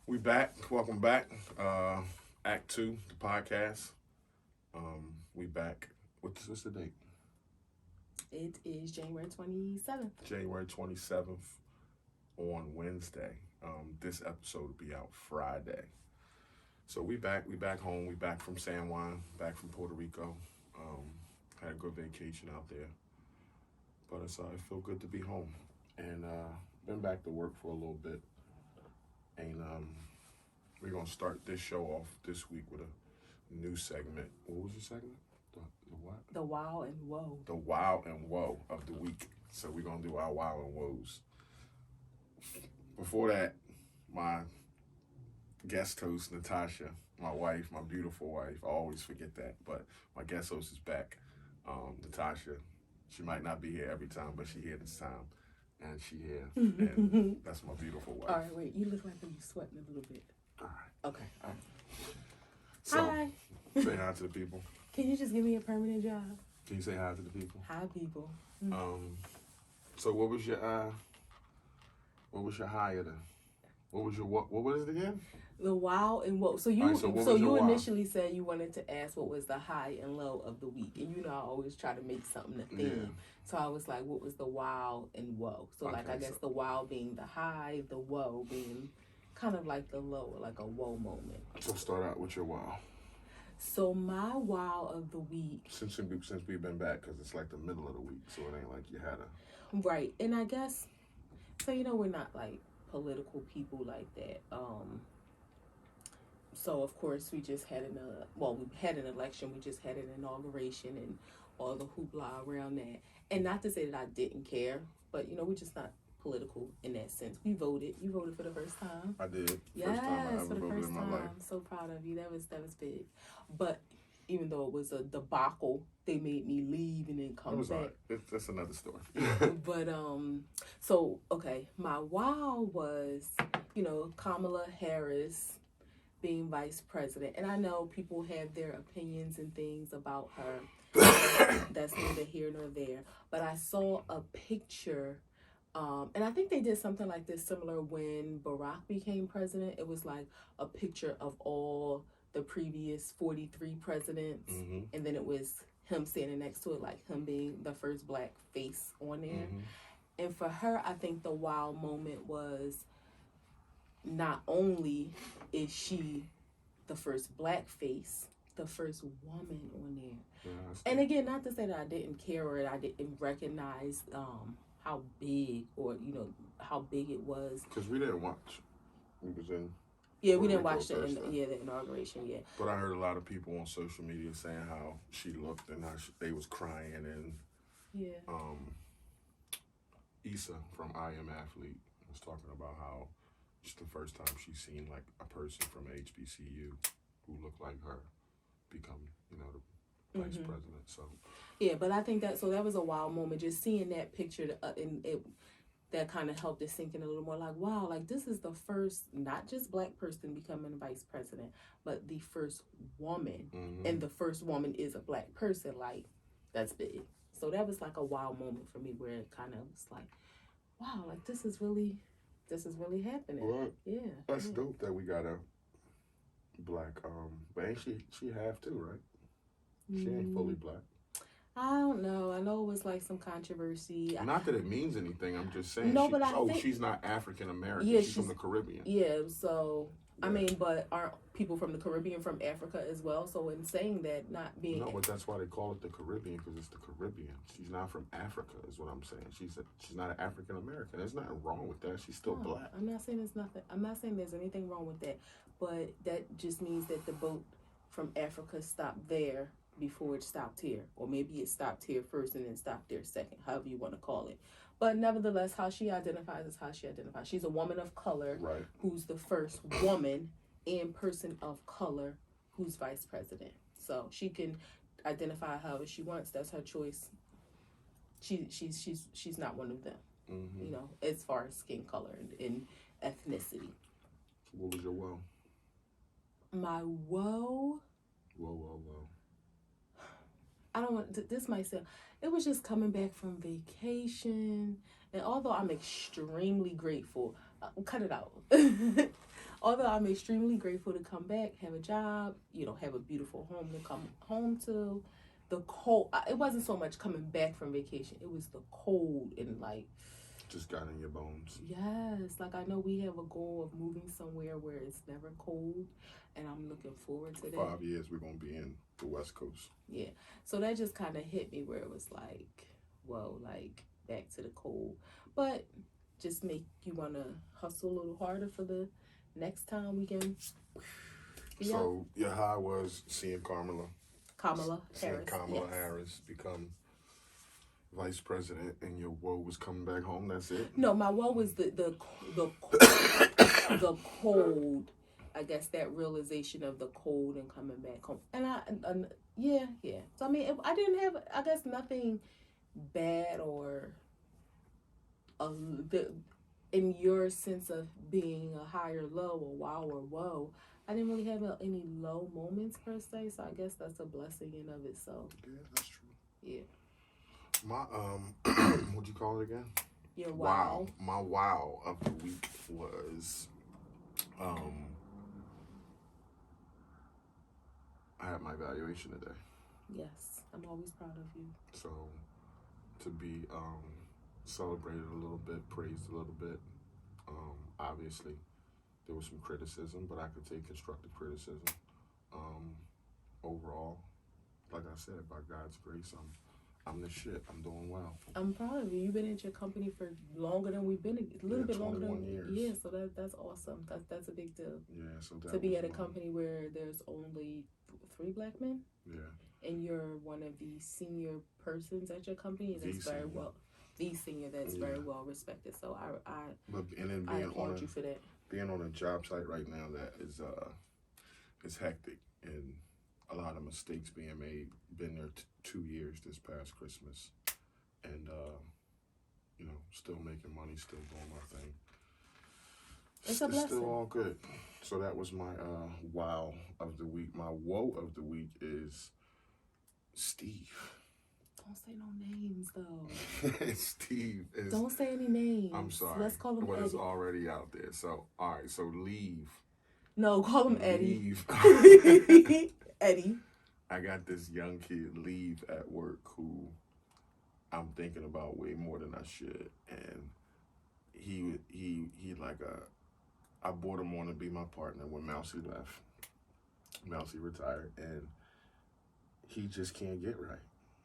We back. Welcome back. Act 2, the podcast. We back. What's the date? It is January 27th. January 27th on Wednesday. This episode will be out Friday. So we back. We back home. We back from San Juan. Back from Puerto Rico. Had a good vacation out there. But it feel good to be home. And been back to work for a little bit. And we're gonna start this show off this week with a new segment. What was the segment? The what? The wow and whoa. The wow and woe of the week. So we're gonna do our wow and woes. Before that, my guest host Natasha, my wife, my beautiful wife. I always forget that, but my guest host is back. Natasha, she might not be here every time, but she here this time. And she here, and that's my beautiful wife. All right, wait. You look like you're sweating a little bit. All right. Okay. All right. So, Hi. say hi to the people. Can you just give me a permanent job? Can you say hi to the people? Hi, people. So what was your higher then? What was it again? The wow and whoa. So you All right, so you what was your wow? initially said you wanted to ask what was the high and low of the week, and you know I always try to make something a theme. Yeah. So I was like, what was the wow and woe? So like I Okay, guess so- the wow being the high, the woe being kind of like the low, like a woe moment. So start out with your wow. So my wow of the week, Since we've been back, because it's like the middle of the week, so it ain't like you had a. right? And I guess so. You know, we're not like political people like that. So of course we just had we had an election. We just had an inauguration and all the hoopla around that. And not to say that I didn't care, but you know, we're just not political in that sense. We voted. You voted for the first time. I did. Yes, First time I ever for the voted first in my time. life. I'm so proud of you. That was big. But even though it was a debacle, they made me leave and then It come was back. alright. That's another story. But so okay, my wow was, you know, Kamala Harris being vice president, and I know people have their opinions and things about her. That's neither here nor there. But I saw a picture, and I think they did something like this similar when Barack became president. It was like a picture of all the previous 43 presidents, and then it was him standing next to it, like him being the first black face on there. And for her, I think the wow moment was not only is she the first black face, the first woman on there. Yeah, And again, not to say that I didn't care or I didn't recognize how big or, you know, how big it was. because we didn't watch. We was in. Yeah, we Puerto didn't Rico watch first time. the inauguration yet. But I heard a lot of people on social media saying how she looked and how they was crying, and Yeah. Issa from I Am Athlete was talking about how it's the first time she's seen like a person from HBCU who looked like her become, you know, the vice president. So Yeah, but I think that was a wild moment. Just seeing that picture, and it that kind of helped it sink in a little more. Like, wow, like this is the first not just black person becoming vice president, but the first woman, and the first woman is a black person. Like, that's big. So that was like a wild moment for me, where it kind of was like, wow, like this is really happening. Well, Yeah, that's dope that we got a black. But ain't she half too, right? She ain't fully black. I don't know. I know it was like some controversy. Not that it means anything. I'm just saying. No, but I think she's not African American. Yeah, she's from the Caribbean. Yeah, so I Yeah. mean, but aren't people from the Caribbean from Africa as well? So in saying that, not being No, but that's why they call it the Caribbean, because it's the Caribbean. She's not from Africa, is what I'm saying. She's not an African American. There's nothing wrong with that. She's still black. I'm not saying there's nothing. I'm not saying there's anything wrong with that, but that just means that the boat from Africa stopped there before it stopped here, or maybe it stopped here first and then stopped there second, however you want to call it. But nevertheless, how she identifies is how she identifies. She's a woman of color, Right. who's the first woman and person of color who's vice president. So she can identify however she wants. That's her choice. She's not one of them. You know, as far as skin color and ethnicity. So what was your woe? My woe. Whoa. I don't want this might sound. It was just coming back from vacation, and although I'm extremely grateful, cut it out. Although I'm extremely grateful to come back, have a job, have a beautiful home to come home to. The cold, it wasn't so much coming back from vacation. It was the cold and like, Just got in your bones. yes, like I know we have a goal of moving somewhere where it's never cold, and I'm looking forward to that. 5 years we're gonna be in the West Coast. Yeah, so that just kind of hit me where it was like, whoa, like back to the cold, but just make you want to hustle a little harder for the next time we can. So your high was seeing Kamala Harris. Harris become vice president, and your woe was coming back home. That's it. No, my woe was the cold. I guess that realization of the cold and coming back home, and yeah. So I mean, I didn't have, I guess, nothing bad or in your sense of being a higher low or wow or whoa. I didn't really have any low moments per se, so I guess that's a blessing in of itself. Yeah, that's true. Yeah. My what'd you call it again? Your wow. My wow of the week was I had my evaluation today. Yes, I'm always proud of you. So to be celebrated a little bit, praised a little bit. Obviously there was some criticism, but I could take constructive criticism. Overall, like I said, by God's grace, I'm the shit. I'm doing well. I'm proud of you. You've been at your company for longer than we've been. A little bit longer than years. Yeah, so that's awesome. That's a big deal. Yeah, so that to be at a company where there's only 3 black men. Yeah. And you're one of the senior persons at your company, and that's very well. The senior that's very well respected. So I applaud you for that. Being on a job site right now that is hectic, and a lot of mistakes being made. Been there 2 years this past Christmas, and still making money, still doing my thing. It's a blessing. It's still all good. So that was my wow of the week. My woe of the week is Steve. Don't say no names though. Steve is. Don't say any names. I'm sorry. Let's call him What Eddie. is already out there. So all right. So leave. No, call him Eddie. Leave. Eddie. I got this young kid leave at work who I'm thinking about way more than I should, and he like I brought him on to be my partner when Mousy left. Mousy retired, and he just can't get right.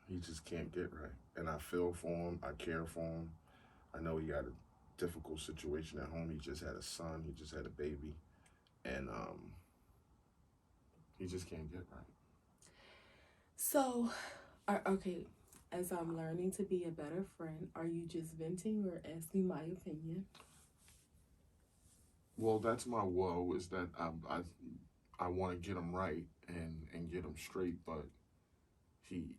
He just can't get right, and I feel for him. I care for him. I know he had a difficult situation at home. He just had a son. He just had a baby, and he just can't get right. So, okay, as I'm learning to be a better friend, are you just venting or asking my opinion? Well, that's my woe, is that I want to get him right and get him straight, but he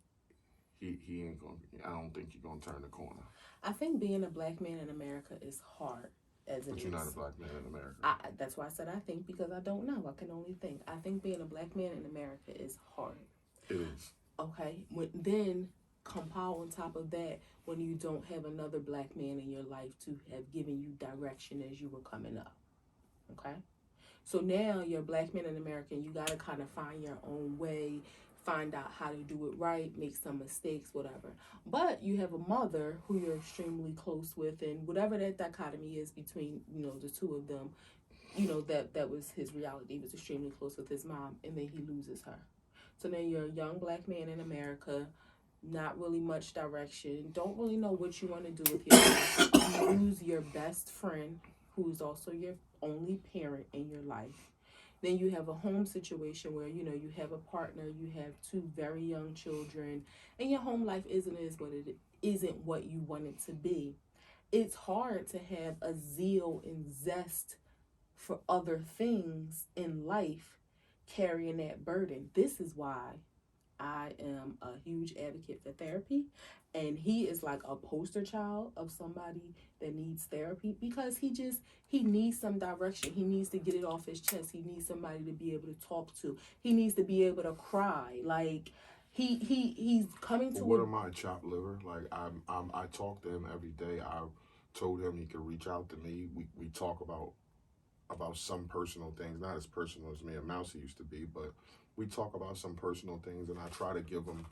ain't gonna. I don't think he's gonna turn the corner. I think being a black man in America is hard. But you're not a black man in America. That's why I said I think, because I don't know. I can only think. I think being a black man in America is hard. It is. Okay. Then compile on top of that when you don't have another black man in your life to have given you direction as you were coming up. Okay. So now you're a black man in America, and you got to kind of find your own way, find out how to do it right, make some mistakes, whatever. But you have a mother who you're extremely close with, and whatever that dichotomy is between, the two of them, that was his reality. He was extremely close with his mom, and then he loses her. So then you're a young black man in America, not really much direction, don't really know what you want to do with your life. You lose your best friend, who's also your only parent in your life. Then you have a home situation where, you have a partner, you have 2 very young children, and your home life isn't what you want it to be. It's hard to have a zeal and zest for other things in life carrying that burden. This is why I am a huge advocate for therapy, and he is like a poster child of somebody that needs therapy, because he needs some direction. He needs to get it off his chest. He needs somebody to be able to talk to. He needs to be able to cry. Like he's coming to. What am I, chopped liver? Like I talk to him every day. I told him he could reach out to me. We talk about about some personal things, not as personal as me and Mousy used to be, but we talk about some personal things, and I try to give them,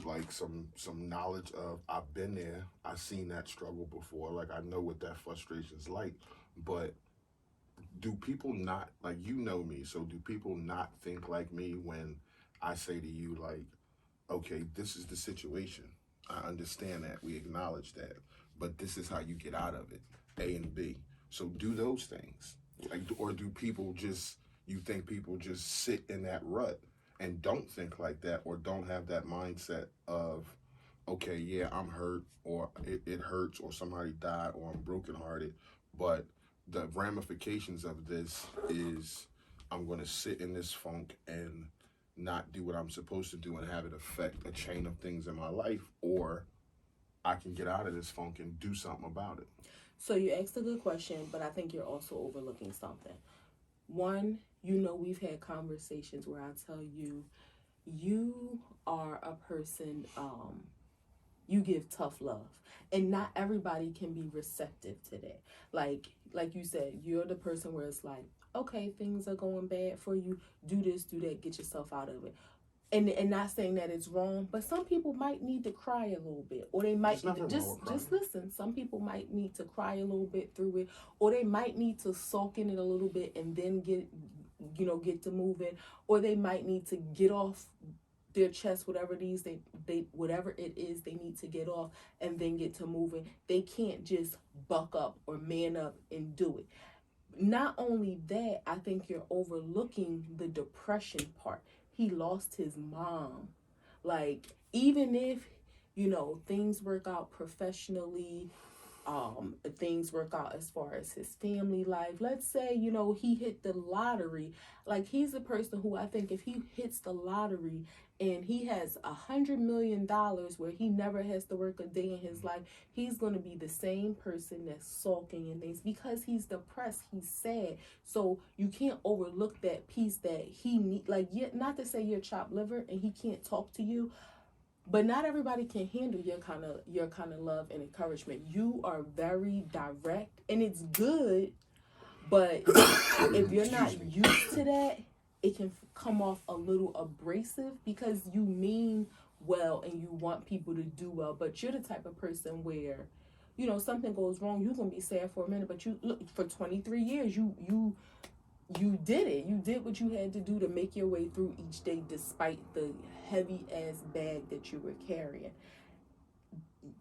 like some knowledge of, I've been there, I've seen that struggle before, like I know what that frustration's like. But do people not, like, me, so do people not think like me when I say to you, like, okay, this is the situation, I understand that, we acknowledge that, but this is how you get out of it, A and B. So do those things, like, or do people just, you think people just sit in that rut and don't think like that, or don't have that mindset of, okay, yeah, I'm hurt, or it hurts, or somebody died, or I'm brokenhearted, but the ramifications of this is I'm going to sit in this funk and not do what I'm supposed to do and have it affect a chain of things in my life, or I can get out of this funk and do something about it. So you asked a good question, but I think you're also overlooking something. One, we've had conversations where I tell you, you are a person, you give tough love, and not everybody can be receptive to that. Like you said, you're the person where it's like, okay, things are going bad for you, do this, do that, get yourself out of it. And not saying that it's wrong, but some people might need to cry a little bit, or they might just listen. Some people might need to cry a little bit through it, or they might need to soak in it a little bit and then get to moving, or they might need to get off their chest whatever it is whatever it is they need to get off, and then get to moving. They can't just buck up or man up and do it. Not only that, I think you're overlooking the depression part. He lost his mom. Like, even if things work out professionally, things work out as far as his family life, let's say he hit the lottery. Like, he's the person who, I think, if he hits the lottery and he has $100 million where he never has to work a day in his life, he's going to be the same person that's sulking and things because he's depressed, he's sad. So you can't overlook that piece that he need. Like, not to say you're chopped liver and he can't talk to you, but not everybody can handle your kind of love and encouragement. You are very direct, and it's good, but if you're not used to that, it can come off a little abrasive because you mean well and you want people to do well, but you're the type of person where, something goes wrong, you're gonna be sad for a minute, but you look, for 23 years, you did it. You did what you had to do to make your way through each day despite the heavy ass bag that you were carrying.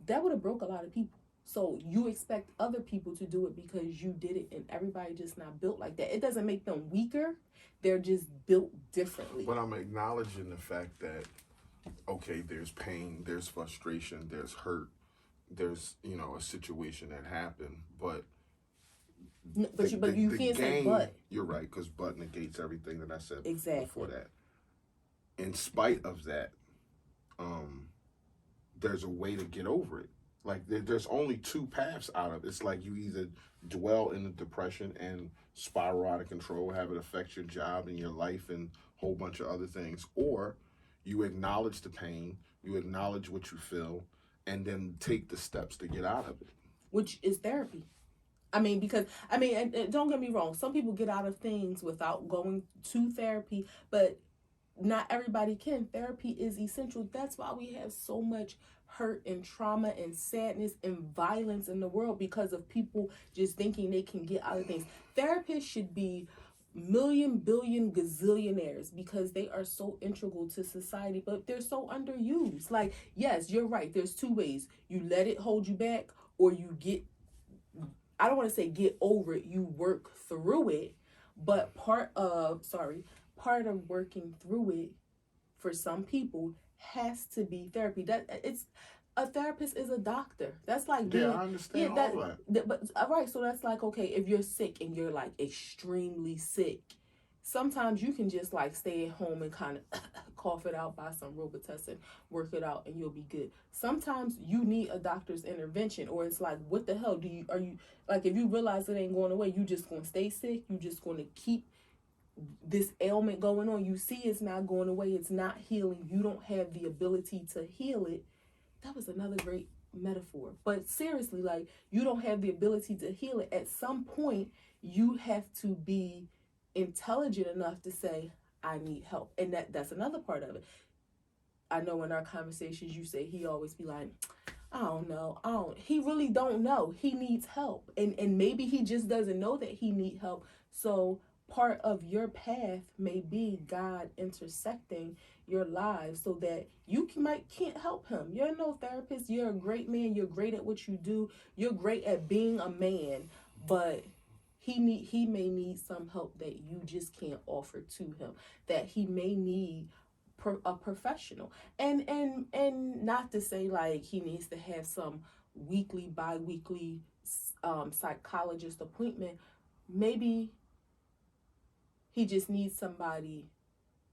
That would have broke a lot of people. So you expect other people to do it because you did it, and everybody just not built like that. It doesn't make them weaker. They're just built differently. But I'm acknowledging the fact that, okay, there's pain, there's frustration, there's hurt, there's, a situation that happened, but you can't say but. You're right, because but negates everything that I said exactly before that. In spite of that, there's a way to get over it. Like, there's only two paths out of it. It's like you either dwell in the depression and spiral out of control, have it affect your job and your life and a whole bunch of other things, or you acknowledge the pain, you acknowledge what you feel, and then take the steps to get out of it. Which is therapy. Because and don't get me wrong, some people get out of things without going to therapy, but not everybody can. Therapy is essential. That's why we have so much hurt and trauma and sadness and violence in the world, because of people just thinking they can get out of things. Therapists should be million, billion, gazillionaires because they are so integral to society, but they're so underused. Like, yes, you're right. There's two ways. You let it hold you back, or you I don't want to say get over it, you work through it, but part of working through it for some people has to be therapy. A therapist is a doctor. That's like I understand all that. But all right, so that's like, okay, if you're sick and you're like extremely sick, sometimes you can just like stay at home and kind of cough it out, buy some Robitussin, work it out, and you'll be good. Sometimes you need a doctor's intervention, or it's like, what the hell are you like, if you realize it ain't going away, you just gonna stay sick, you just gonna keep this ailment going on. You see it's not going away, it's not healing, you don't have the ability to heal it. That was another great metaphor. But seriously, like, you don't have the ability to heal it. At some point, you have to be intelligent enough to say, I need help. And that's another part of it. I know in our conversations you say he always be like, I don't know. He really don't know. He needs help. And maybe he just doesn't know that he need help. So part of your path may be God intersecting your lives so that you can't help him. You're no therapist. You're a great man. You're great at what you do. You're great at being a man, but he may need some help that you just can't offer to him. That he may need a professional, and not to say like he needs to have some weekly, bi-weekly psychologist appointment. Maybe he just needs somebody.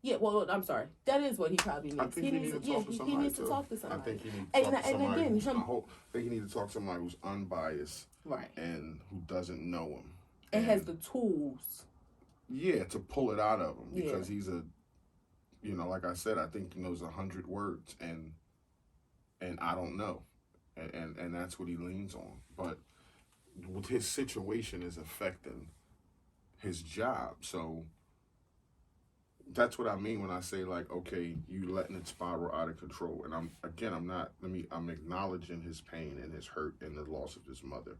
Yeah, well, I'm sorry. That is what he probably needs. I think he needs to talk to somebody. He needs to talk to somebody. I think he needs to talk to somebody. And again, I think he needs to talk to somebody who's unbiased, right, and who doesn't know him, and has the tools. Yeah, to pull it out of him, because he's a, like I said, I think he knows 100 words, and I don't know, and that's what he leans on. But his situation is affecting his job, so that's what I mean when I say, like, okay, you letting it spiral out of control. And I'm acknowledging his pain and his hurt and the loss of his mother,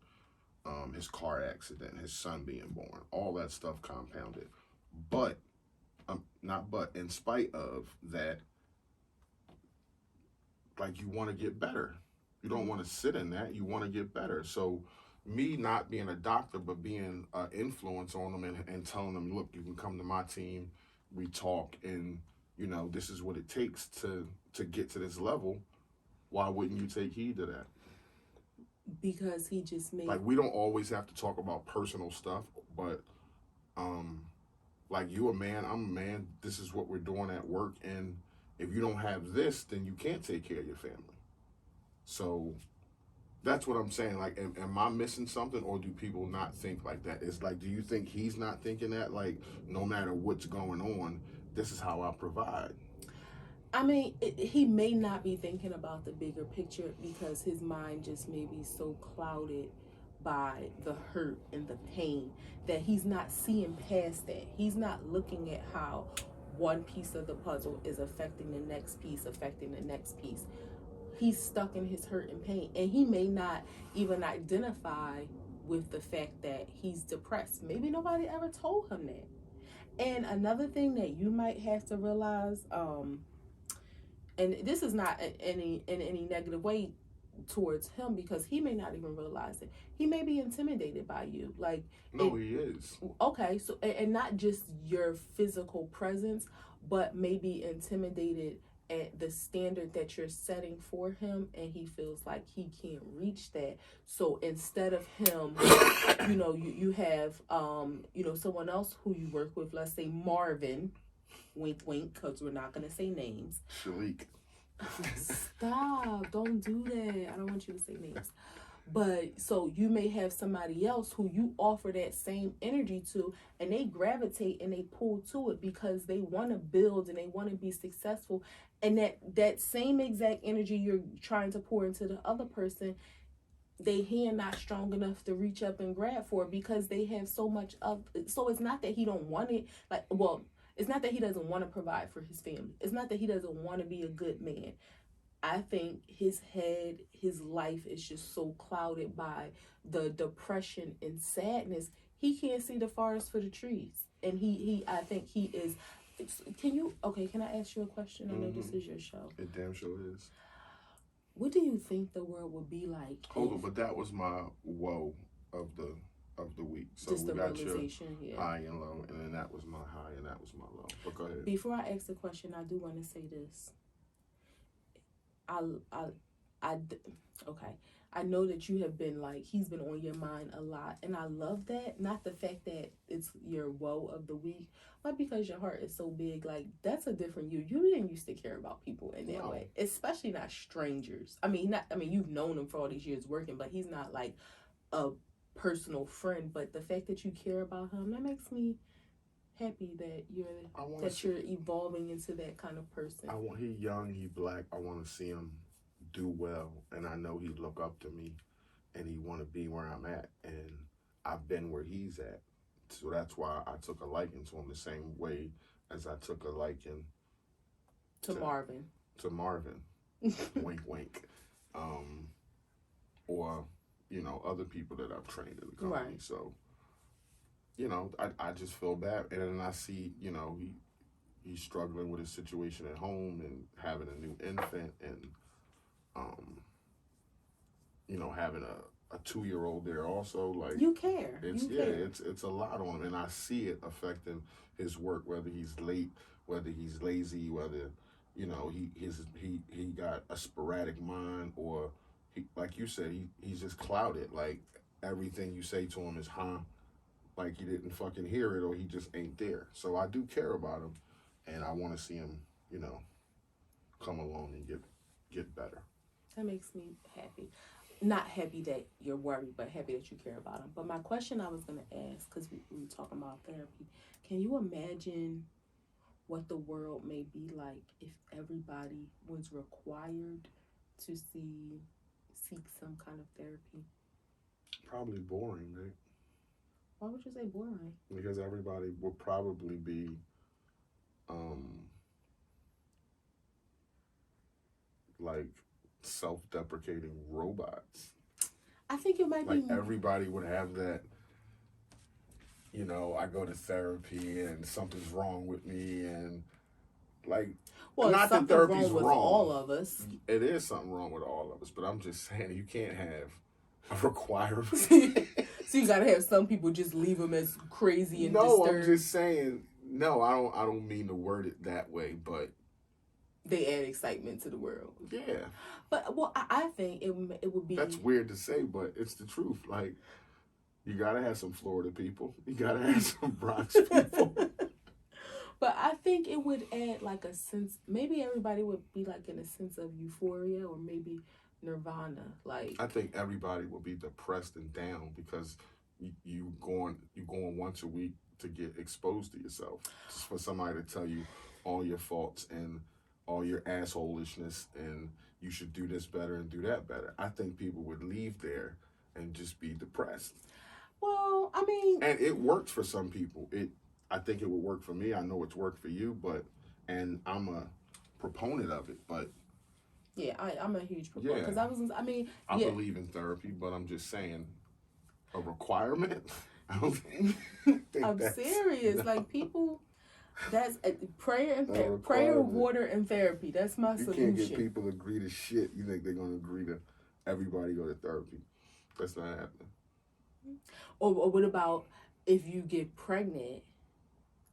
his car accident, his son being born, all that stuff compounded. But in spite of that, like, you want to get better. You don't want to sit in that. You want to get better. So me not being a doctor, but being an influence on them and telling them, look, you can come to my team. We talk, and this is what it takes to get to this level. Why wouldn't you take heed to that? Because he just made, like, we don't always have to talk about personal stuff, but like, you a man, I'm a man, this is what we're doing at work, and if you don't have this, then you can't take care of your family. So that's what I'm saying. Like, am I missing something, or do people not think like that? It's like, do you think he's not thinking that? Like, no matter what's going on, this is how I provide. I mean, he may not be thinking about the bigger picture because his mind just may be so clouded by the hurt and the pain that he's not seeing past that. He's not looking at how one piece of the puzzle is affecting the next piece, affecting the next piece. He's stuck in his hurt and pain, and he may not even identify with the fact that he's depressed. Maybe nobody ever told him that. And another thing that you might have to realize, and this is not in any negative way towards him, because he may not even realize it. He may be intimidated by you. Like, he is. Okay, so and not just your physical presence, but maybe intimidated at the standard that you're setting for him, and he feels like he can't reach that. So instead of him, you have someone else who you work with, let's say Marvin, wink wink, because we're not going to say names. Shalik. Stop, don't do that. I don't want you to say names. But so you may have somebody else who you offer that same energy to, and they gravitate and they pull to it because they want to build and they want to be successful. And that same exact energy you're trying to pour into the other person, they hand not strong enough to reach up and grab for, because they have so much of. So it's not that he don't want it. It's not that he doesn't want to provide for his family. It's not that he doesn't want to be a good man. I think his head, his life is just so clouded by the depression and sadness. He can't see the forest for the trees. And I think he is. Can I ask you a question? I know this is your show. It damn sure is. What do you think the world would be like? Hold on, but that was my woe of the week. So just we got your yeah. high and low, and then that was my high and that was my low. But go ahead. Before I ask the question, I do want to say this. I know that you have been he's been on your mind a lot, and I love that. Not the fact that it's your woe of the week, but because your heart is so big. Like, that's a different you. You didn't used to care about people in that way, especially not strangers. I mean, you've known him for all these years working, but he's not like a personal friend. But the fact that you care about him, that makes me happy that you're evolving into that kind of person. He young, he black. I want to see him do well, and I know he look up to me, and he want to be where I'm at, and I've been where he's at. So that's why I took a liking to him the same way as I took a liking To Marvin. to Marvin. Wink, wink. Or, other people that I've trained in the company. Right. So, I just feel bad. And then I see, he's struggling with his situation at home and having a new infant and, having a 2-year-old there also. Like, You care. it's You care. it's a lot on him, and I see it affecting his work, whether he's late, whether he's lazy, whether he got a sporadic mind, or he, like you said, he's just clouded. Like, everything you say to him is like you didn't fucking hear it, or he just ain't there. So I do care about him, and I want to see him, come along and get better. That makes me happy. Not happy that you're worried, but happy that you care about him. But my question I was going to ask, because we were talking about therapy, can you imagine what the world may be like if everybody was required to seek some kind of therapy? Probably boring, right? Why would you say boring? Because everybody will probably be like self-deprecating robots. I think it might Like, be everybody would have that, I go to therapy and something's wrong with me, and like, well, not that something therapy's wrong with wrong. all of us. It is something wrong with all of us, but I'm just saying you can't have a requirement. So you gotta have some people just leave them as crazy and No, disturbed. I'm just saying. No, I don't mean to word it that way, but they add excitement to the world. Yeah. But I think it would be. That's weird to say, but it's the truth. Like, you gotta have some Florida people. You gotta have some Bronx people. But I think it would add like a sense. Maybe everybody would be like in a sense of euphoria, or maybe nirvana. Like, I think everybody will be depressed and down because you going once a week to get exposed to yourself. Just for somebody to tell you all your faults and all your assholishness, and you should do this better and do that better. I think people would leave there and just be depressed. Well, I mean, and it works for some people. I think it would work for me. I know it's worked for you, and I'm a proponent of it. But yeah, I'm a huge proponent because I believe in therapy, but I'm just saying, a requirement. I don't think I'm serious. No. Like, people. That's prayer and therapy. Prayer, water, and therapy. That's my solution. You can't get people to agree to shit. You think they're going to agree to everybody go to therapy? That's not happening. Or what about if you get pregnant,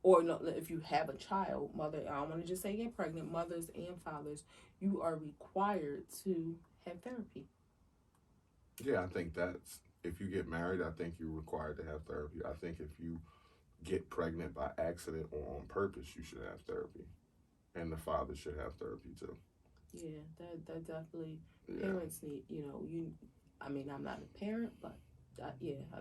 or no, if you have a child, mother? I don't want to just say get pregnant. Mothers and fathers, you are required to have therapy. Yeah, I think that's, if you get married, I think you're required to have therapy. I think if you get pregnant by accident or on purpose, you should have therapy, and the father should have therapy too. Yeah, that definitely, parents need. I'm not a parent, but I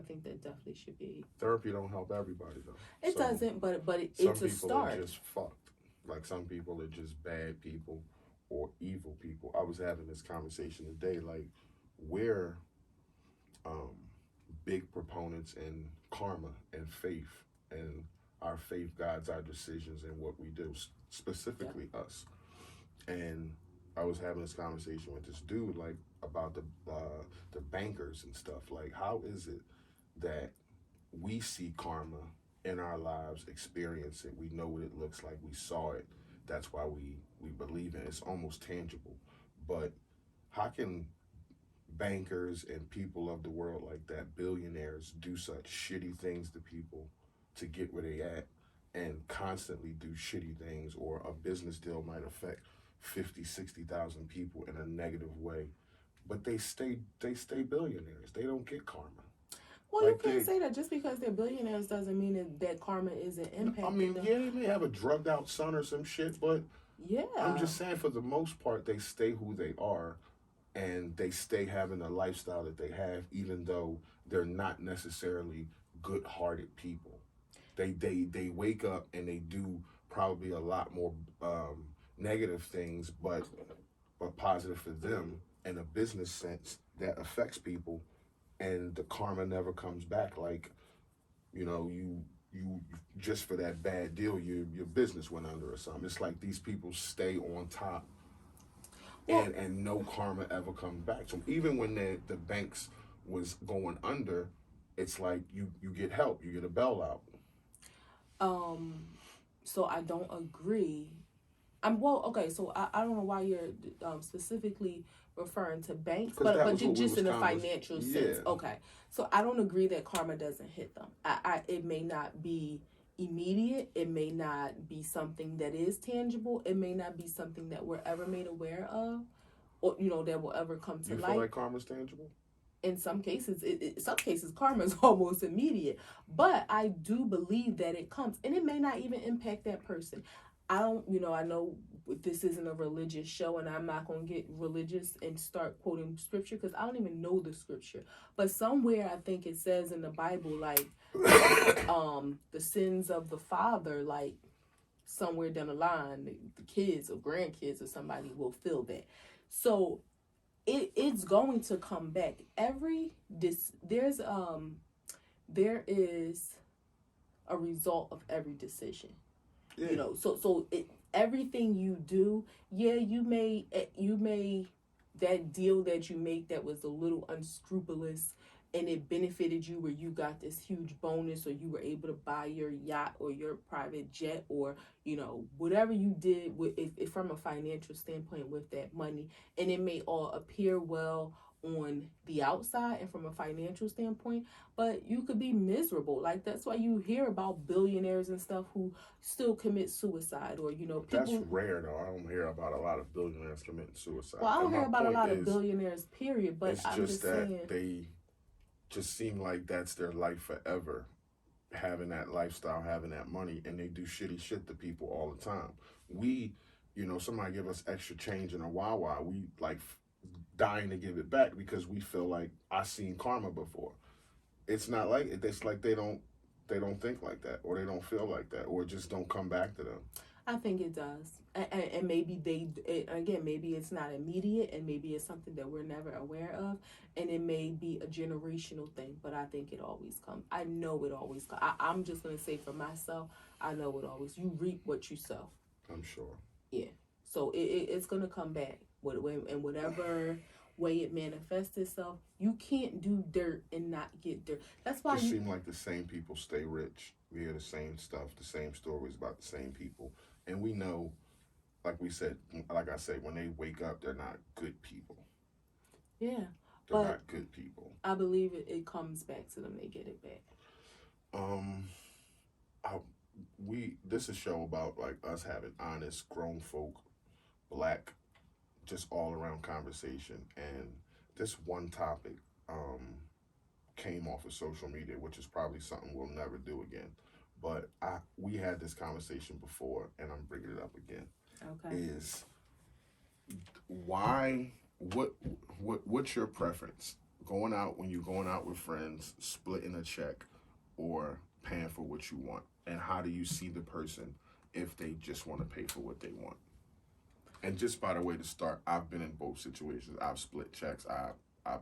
think that definitely should be. Therapy don't help everybody though. It doesn't, but it's a start. Some people are just fucked. Like, some people are just bad people or evil people. I was having this conversation today. Like, we're big proponents in karma and faith. And our faith guides our decisions and what we do, specifically us. And I was having this conversation with this dude, like, about the bankers and stuff. Like, how is it that we see karma in our lives, experience it, we know what it looks like, we saw it, that's why we believe in it. It's almost tangible. But how can bankers and people of the world like that, billionaires, do such shitty things to people to get where they at, and constantly do shitty things? Or a business deal might affect 50, 60,000 people in a negative way, but they stay billionaires. They don't get karma. Well, like, you can't say that just because they're billionaires doesn't mean that karma isn't impacting. I mean, they may have a drugged out son or some shit, but I'm just saying, for the most part, they stay who they are, and they stay having the lifestyle that they have, even though they're not necessarily good-hearted people. They wake up and they do probably a lot more negative things, but positive for them in a business sense that affects people, and the karma never comes back. Like, you know, you just for that bad deal, your business went under or something. It's like these people stay on top, Well, and no karma ever comes back to them. Even when the banks was going under, it's like you get help, you get a bailout. um, so I don't agree. Okay. So I don't know why you're specifically referring to banks, Because that but was what we just was in a convers. financial Yeah, sense. Okay. So I don't agree that karma doesn't hit them. It may not be immediate. It may not be something that is tangible. It may not be something that we're ever made aware of, or that will ever come to you feel light. like karma's tangible? In some cases, some cases karma is almost immediate, but I do believe that it comes, and it may not even impact that person. I don't, I know this isn't a religious show, and I'm not going to get religious and start quoting scripture because I don't even know the scripture, but somewhere I think it says in the Bible, like the sins of the father, like somewhere down the line, the kids or grandkids or somebody will feel that. So it's going to come back. There is a result of every decision. Yeah. So everything you do, yeah, you may that deal that you make that was a little unscrupulous and it benefited you where you got this huge bonus or you were able to buy your yacht or your private jet or whatever you did with if from a financial standpoint with that money, and it may all appear well on the outside and from a financial standpoint, but you could be miserable. Like that's why you hear about billionaires and stuff who still commit suicide, or people. That's rare though. I don't hear about a lot of billionaires committing suicide. Well, I don't And my hear about a point lot of is, billionaires, period. But it's I'm just just that saying. they just seem like that's their life forever, having that lifestyle, having that money, and they do shitty shit to people all the time. We, somebody give us extra change in a Wawa, we like dying to give it back because we feel like I seen karma before. It's not like it. It's like they don't think like that, or they don't feel like that, or it just don't come back to them. I think it does, and maybe again, maybe it's not immediate, and maybe it's something that we're never aware of, and it may be a generational thing. But I think it always comes. I know it always comes. I'm just gonna say for myself, I know it always. You reap what you sow. I'm sure. Yeah. So it's gonna come back. In whatever way it manifests itself, you can't do dirt and not get dirt. That's why Just seem like the same people stay rich. We hear the same stuff, the same stories about the same people, and we know, like I said, when they wake up, they're not good people. Yeah. They're But not good people. I believe it comes back to them. They get it back. Um, I, this is a show about like us having honest grown folk, black, just all around conversation, and this one topic came off of social media, which is probably something we'll never do again. But we had this conversation before, and I'm bringing it up again. Okay. Is why what's your preference? When you're going out with friends, splitting a check, or paying for what you want, and how do you see the person if they just want to pay for what they want? And just by the way, to start, I've been in both situations. I've split checks. I've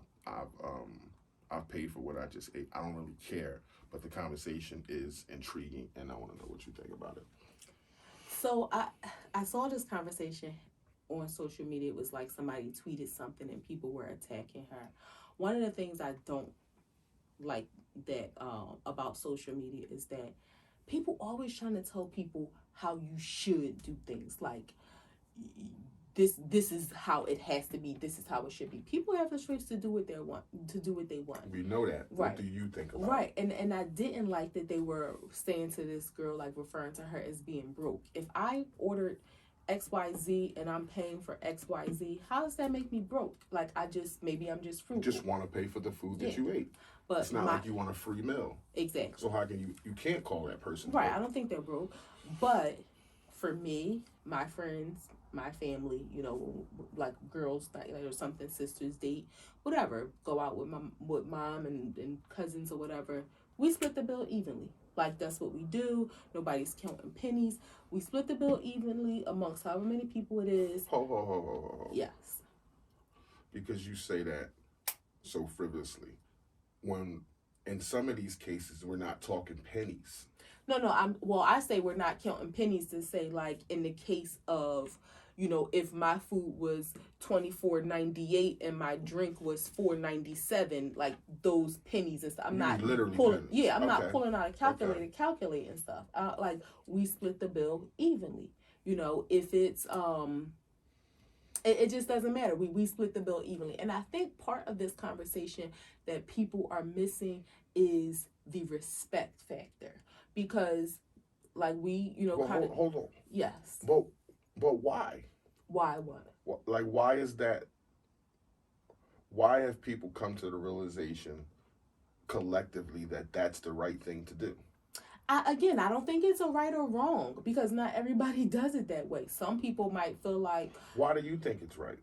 paid for what I just ate. I don't really care, but the conversation is intriguing, and I want to know what you think about it. So I saw this conversation on social media. It was like somebody tweeted something and people were attacking her. One of the things I don't like that about social media is that people always trying to tell people how you should do things. Like this is how it has to be. This is how it should be. People have the choice to do what they want. We know that. Right. What do you think about right. it? And I didn't like that they were saying to this girl, like referring to her as being broke. If I ordered XYZ and I'm paying for XYZ, how does that make me broke? Like maybe I'm just frugal. You just want to pay for the food that you ate. But it's not like you want a free meal. Exactly. So how can you can't call that person right? broke. I don't think they're broke. But for me, my friends, my family, like girls like or something, sisters date, whatever, go out with mom and cousins or whatever. We split the bill evenly. Like that's what we do. Nobody's counting pennies. We split the bill evenly amongst however many people it is. Ho. Yes. Because you say that so frivolously. When in some of these cases, we're not talking pennies. No, I say we're not counting pennies to say, like, in the case of, if my food was $24.98 and my drink was $4.97, like those pennies and stuff. I'm You not mean literally pulling. pennies. Yeah, I'm not Okay. pulling out a calculator, calculating stuff. Like, we split the bill evenly. If it's it just doesn't matter. We split the bill evenly, and I think part of this conversation that people are missing is the respect factor, because like we Well, kind of hold on. yes. But why? Why what? Like, why is that? Why have people come to the realization collectively that that's the right thing to do? I don't think it's a right or wrong, because not everybody does it that way. Some people might feel like. Why do you think it's right?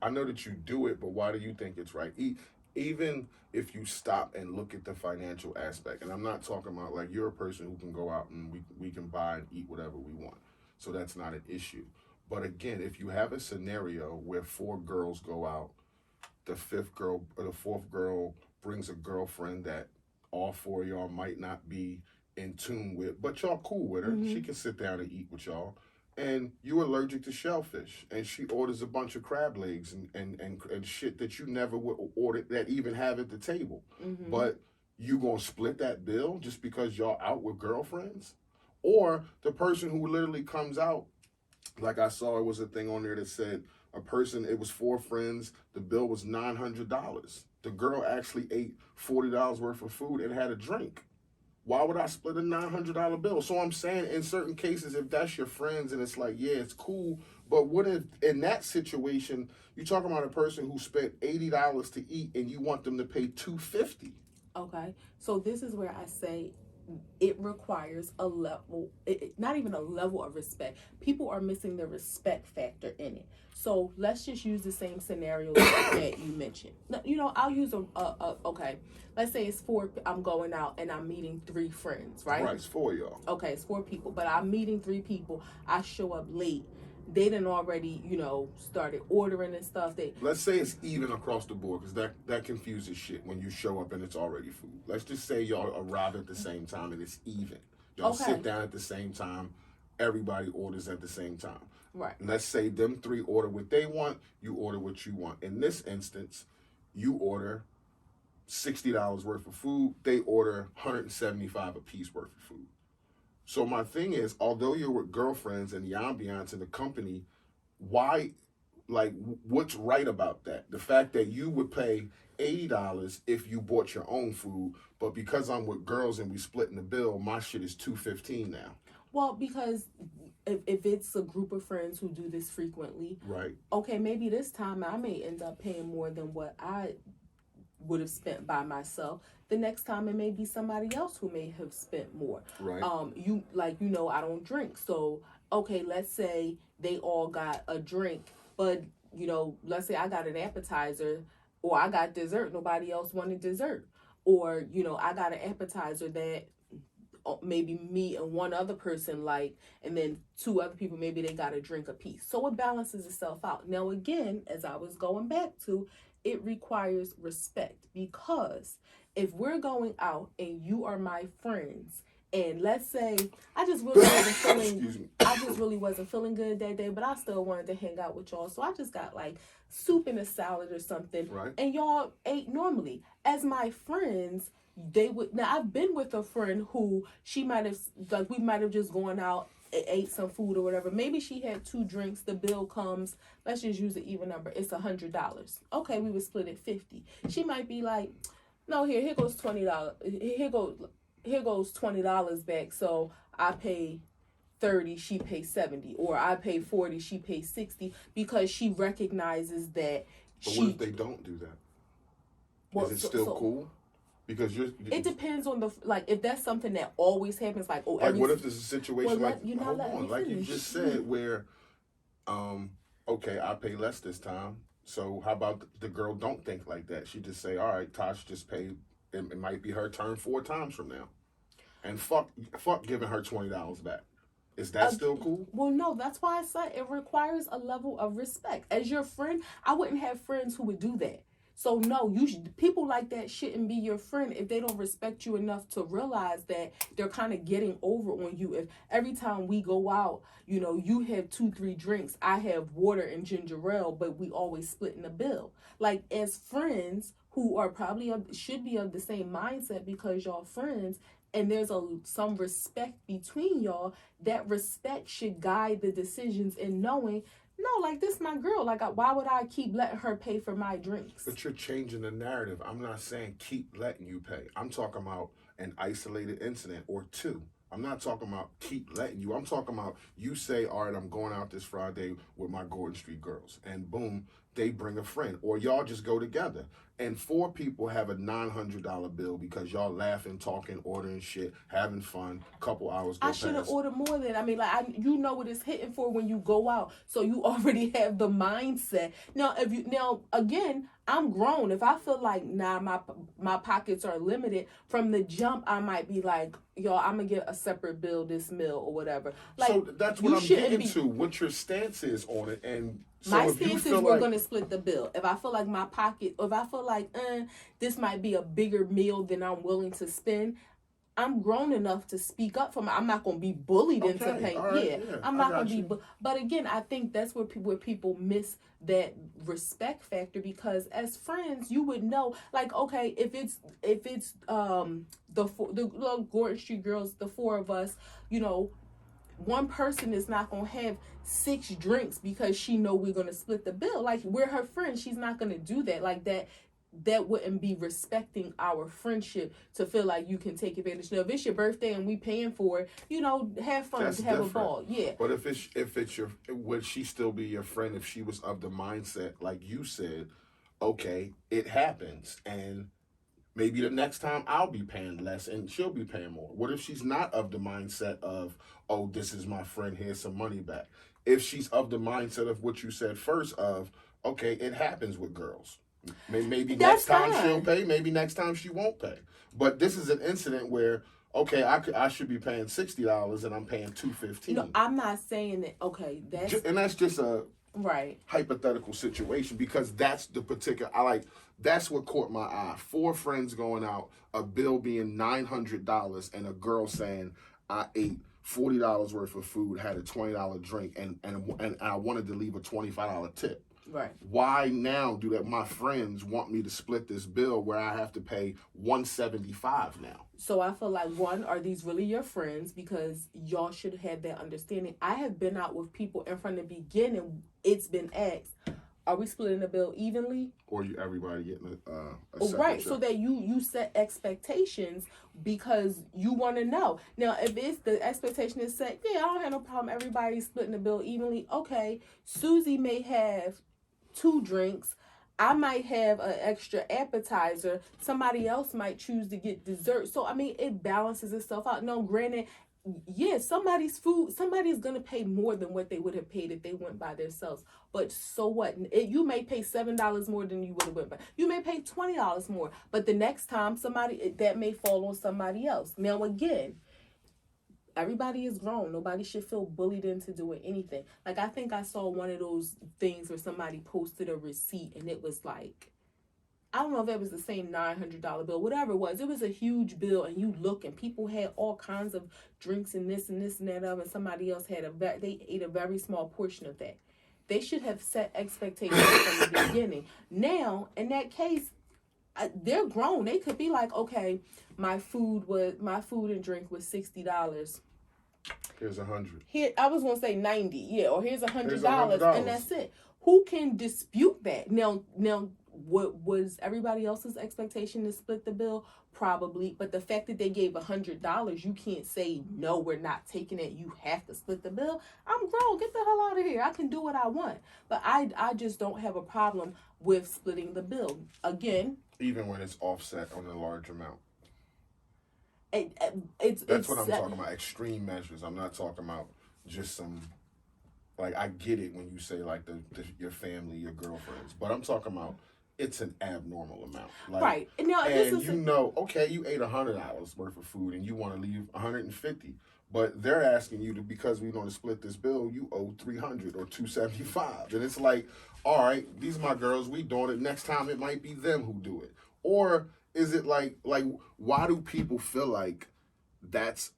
I know that you do it, but why do you think it's right? Even if you stop and look at the financial aspect, and I'm not talking about, like, you're a person who can go out and we can buy and eat whatever we want. So that's not an issue. But again, if you have a scenario where 4 girls go out, the 5th girl or the 4th girl brings a girlfriend that all 4 of y'all might not be in tune with, but y'all cool with her. Mm-hmm. She can sit down and eat with y'all. And you allergic to shellfish, and she orders a bunch of crab legs and shit that you never would order, that even have at the table. Mm-hmm. But you gonna split that bill just because y'all out with girlfriends? Or the person who literally comes out, like I saw, it was a thing on there that said it was 4 friends, the bill was $900. The girl actually ate $40 worth of food and had a drink. Why would I split a $900 bill? So I'm saying, in certain cases, if that's your friends and it's like, yeah, it's cool, but what if in that situation you're talking about a person who spent $80 to eat and you want them to pay $250? Okay, so this is where I say it requires a level, not even a level of respect. People are missing the respect factor in it. So let's just use the same scenario that you mentioned. I'll use okay. Let's say it's 4. I'm going out and I'm meeting 3 friends, right? Right, it's 4 y'all. Okay, it's 4 people, but I'm meeting 3 people. I show up late. They done already, started ordering and stuff. Let's say it's even across the board, because that confuses shit when you show up and it's already food. Let's just say y'all arrive at the same time and it's even. Y'all sit down at the same time. Everybody orders at the same time. Right. Let's say them 3 order what they want. You order what you want. In this instance, you order $60 worth of food. They order $175 a piece worth of food. So my thing is, although you're with girlfriends and the ambiance and the company, why, like, what's right about that? The fact that you would pay $80 if you bought your own food, but because I'm with girls and we splitting the bill, my shit is $215 now. Well, because if it's a group of friends who do this frequently, right? Okay, maybe this time I may end up paying more than what I would have spent by myself. The next time it may be somebody else who may have spent more. Right. I don't drink, so okay, let's say they all got a drink, but let's say I got an appetizer or I got dessert. Nobody else wanted dessert, or I got an appetizer that maybe me and one other person like, and then 2 other people, maybe they got a drink apiece. So it balances itself out. Now again, as I was going back to, it requires respect, because if we're going out and you are my friends, and let's say I just really wasn't feeling good that day, but I still wanted to hang out with y'all, so I just got like soup and a salad or something, right? And y'all ate normally. As my friends, they would. Now I've been with a friend who we might have just gone out, ate some food or whatever. Maybe she had 2 drinks. The bill comes, let's just use an even number. It's $100. Okay, we would split it 50. She might be like, no, here goes $20. Here goes $20 back. So I pay 30, she pays 70, or I pay 40, she pays 60, because she recognizes that. But what if they don't do that? Is it still cool? Because it depends on if that's something that always happens, what if there's a situation like you just said, where okay, I pay less this time, so how about the girl don't think like that? She just say, all right, Tosh just paid, it might be her turn 4 times from now, and fuck giving her $20 back. Is that still cool? Well, no, that's why I said it requires a level of respect. As your friend, I wouldn't have friends who would do that. So no, people like that shouldn't be your friend if they don't respect you enough to realize that they're kind of getting over on you. If every time we go out, you have 2, 3 drinks, I have water and ginger ale, but we always splitting the bill. Like, as friends who are probably should be of the same mindset because y'all friends, and there's some respect between y'all, that respect should guide the decisions in knowing, no, like, this my girl. Like, why would I keep letting her pay for my drinks? But you're changing the narrative. I'm not saying keep letting you pay. I'm talking about an isolated incident or two. I'm not talking about keep letting you. I'm talking about you say, all right, I'm going out this Friday with my Gordon Street girls. And boom, they bring a friend. Or y'all just go together. And 4 people have a $900 bill because y'all laughing, talking, ordering shit, having fun. Couple hours go I past. should have ordered more than. I mean, like, you know what it's hitting for when you go out, so you already have the mindset. Now again, I'm grown. If I feel like my pockets are limited from the jump, I might be like, yo, I'm gonna get a separate bill this meal or whatever. Like, so that's what I'm getting to. What your stance is on it, and so my if stance is we're gonna split the bill. If I feel like my pocket, if I feel like this might be a bigger meal than I'm willing to spend, I'm grown enough to speak up for my. I'm not gonna be bullied into paying. Right, I'm not gonna be. But again, I think that's where people miss that respect factor, because as friends, you would know. Like, okay, if it's the Gordon Street girls, the 4 of us, one person is not gonna have 6 drinks because she know we're gonna split the bill. Like, we're her friend. She's not gonna do that. Like that. That wouldn't be respecting our friendship to feel like you can take advantage. Now, if it's your birthday and we paying for it, have fun, have different. A ball. Yeah. But if it's your, would she still be your friend if she was of the mindset, like you said, okay, it happens, and maybe the next time I'll be paying less and she'll be paying more. What if she's not of the mindset of, oh, this is my friend, here's some money back? If she's of the mindset of what you said first of, okay, it happens with girls. Maybe next time she'll pay, maybe next time she won't pay. But this is an incident where, okay, I should be paying $60 and I'm paying $215. No, I'm not saying that. Okay, that's just a right hypothetical situation, because that's the particular. That's what caught my eye. 4 friends going out, a bill being $900, and a girl saying, I ate $40 worth of food, had a $20 drink, and I wanted to leave a $25 tip. Right. Why now do that? My friends want me to split this bill where I have to pay $175 now. So I feel like, one, are these really your friends? Because y'all should have that understanding. I have been out with people, and from the beginning, it's been asked, are we splitting the bill evenly? Or everybody getting a separate right, check. so that you set expectations because you want to know. Now, if it's the expectation is set, I don't have no problem. Everybody's splitting the bill evenly. Okay, Susie may have 2 drinks. I might have an extra appetizer. Somebody else might choose to get dessert. So, I mean, it balances itself out. No, granted, somebody's going to pay more than what they would have paid if they went by themselves. But so what? You may pay $7 more than you would have went by. You may pay $20 more. But the next time, that may fall on somebody else. Now, again, everybody is grown. Nobody should feel bullied into doing anything. Like, I think I saw one of those things where somebody posted a receipt and it was like, I don't know if it was the same $900 bill, whatever it was. It was a huge bill, and you look, and people had all kinds of drinks and this and this and that and somebody else they ate a very small portion of that. They should have set expectations from the beginning. Now, in that case, they're grown. They could be like, okay, my food and drink was $60. Here's $100. Here, I was gonna say $90, or here's $100, and that's it. Who can dispute that? Now, what was everybody else's expectation to split the bill? Probably, but the fact that they gave $100, you can't say no, we're not taking it. You have to split the bill. I'm grown. Get the hell out of here. I can do what I want, but I just don't have a problem with splitting the bill. Again, even when it's offset on a large amount. That's what I'm talking about. Extreme measures. I'm not talking about just some. Like, I get it when you say like your family, your girlfriends, but I'm talking about it's an abnormal amount. Like, right. Now, okay, you ate $100 worth of food and you want to leave $150, But they're asking you to, because we're going to split this bill, you owe 300 or 275, and it's like, all right, these are my girls, we doing it. Next time it might be them who do it, or is it like why do people feel like that's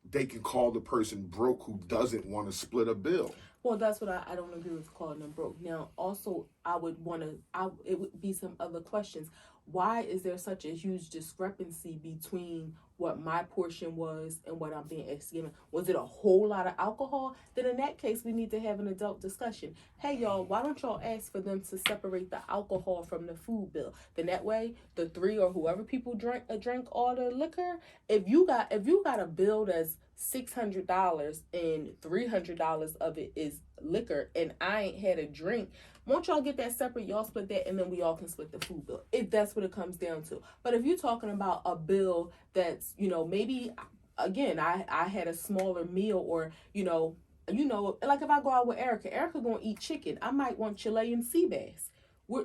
they can call the person broke who doesn't want to split a bill? Well, that's what I don't agree with calling them broke. Now, also, I would want to, it would be some other questions. Why is there such a huge discrepancy between what my portion was and what I'm being asked to give? Was it a whole lot of alcohol? Then in that case, we need to have an adult discussion. Hey, y'all, why don't y'all ask for them to separate the alcohol from the food bill? Then that way, the three or whoever people drink all the liquor, if you got a bill that's $600 and $300 of it is liquor and I ain't had a drink, won't y'all get that separate? Y'all split that and then we all can split the food bill, if that's what it comes down to. But if you're talking about a bill that's, maybe, again, I had a smaller meal, or, like if I go out with Erica gonna eat chicken, I might want Chilean sea bass.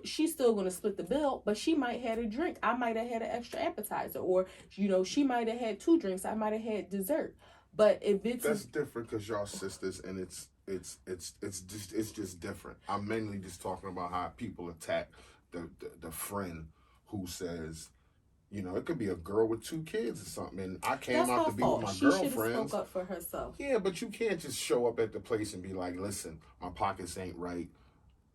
She's still going to split the bill, but she might have had a drink. I might have had an extra appetizer, or, she might have had 2 drinks. I might have had dessert. But if that's different because y'all sisters, and it's just different. I'm mainly just talking about how people attack the friend who says, it could be a girl with 2 kids or something, and I came out to be with my girlfriends. She should have spoke up for herself. Yeah, but you can't just show up at the place and be like, listen, my pockets ain't right.